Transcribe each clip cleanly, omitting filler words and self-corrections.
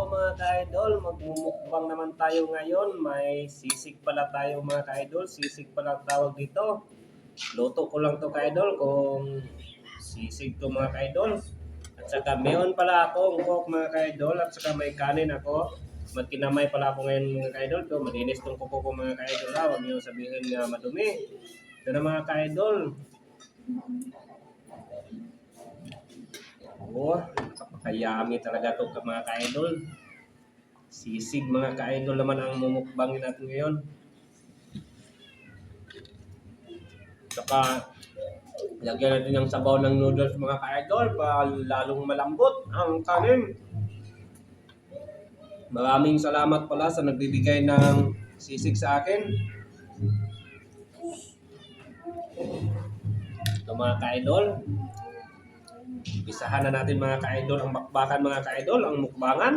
mga ka-idol, magmumukbang naman tayo ngayon. May sisig pala tayo mga ka-idol. Sisig pala tawag dito. Luto ko lang to ka-idol kung sisig to mga ka-idol. At saka meron pala akong cook mga ka-idol at saka may kanin ako. Magkinamay pala ako ngayon mga ka-idol. To malinis tong kuko ko mga ka-idol. Huwag niyo sabihin nga madumi. Ito na mga ka-idol. Oh, napakayami talaga ito mga ka-idol. Sisig mga ka-idol naman ang mumukbangin natin ngayon. Saka lagyan natin ng sabaw ng noodles mga ka-idol para lalong malambot ang kanin. Maraming salamat pala sa nagbibigay ng sisig sa akin. Ito mga ka-idol. Isahan na natin mga ka-idol ang bakbakan mga ka-idol, ang mukbangan.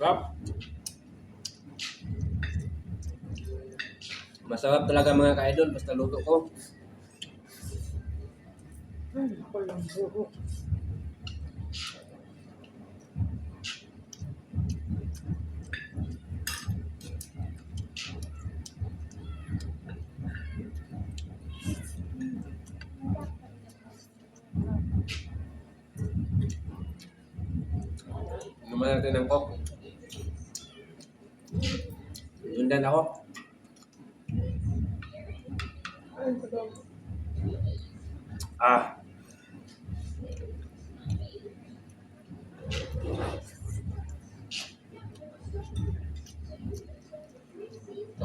Sarap. Masarap talaga mga ka-idol basta luto ko. Ako lang buho. Naman natin ng coke. Sundan ako.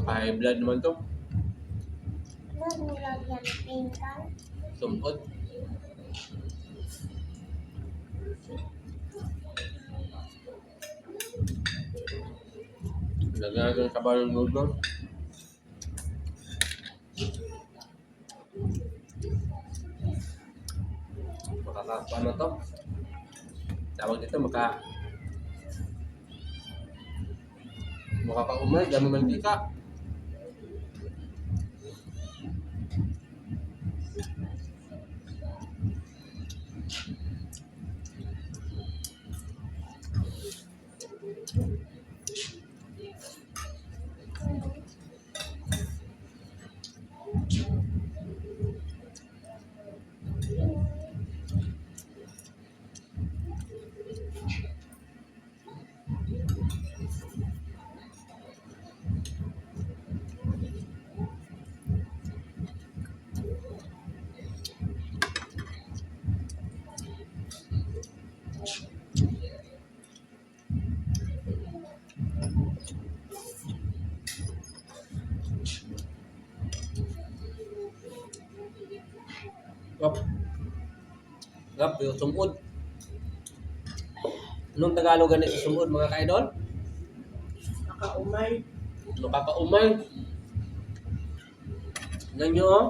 High blood naman to. Sumpot. Lagyan natin sa balong noodles. Makakapa na to. Tawag dito makakaumay, dami mantika. Gap, yung sumud. Anong Tagalog ganit sa sumud mga ka-idol? Nakaumay. Nakakaumay. Tingnan nyo oh.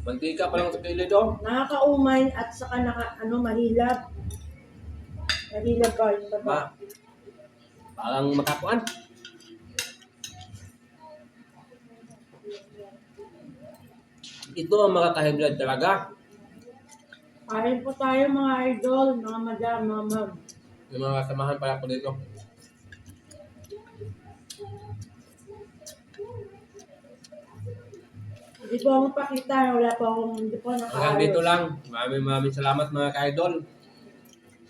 Mantika pa lang sa kilid oh. Nakakaumay at saka mahilab. Mahilab ka yung baba. Parang makakuan. Ito ang makaka-high blood talaga. Kain po tayo mga idol, mga madam, mga ma'am. Yung mga kasamahan pala ko dito. Hindi po ako pakita, wala po akong, hindi po Hanggang nakaayos. dito lang. Maraming salamat mga ka-idol.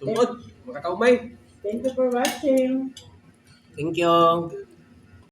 Sumod, makakaumay. Thank you for watching. Thank you.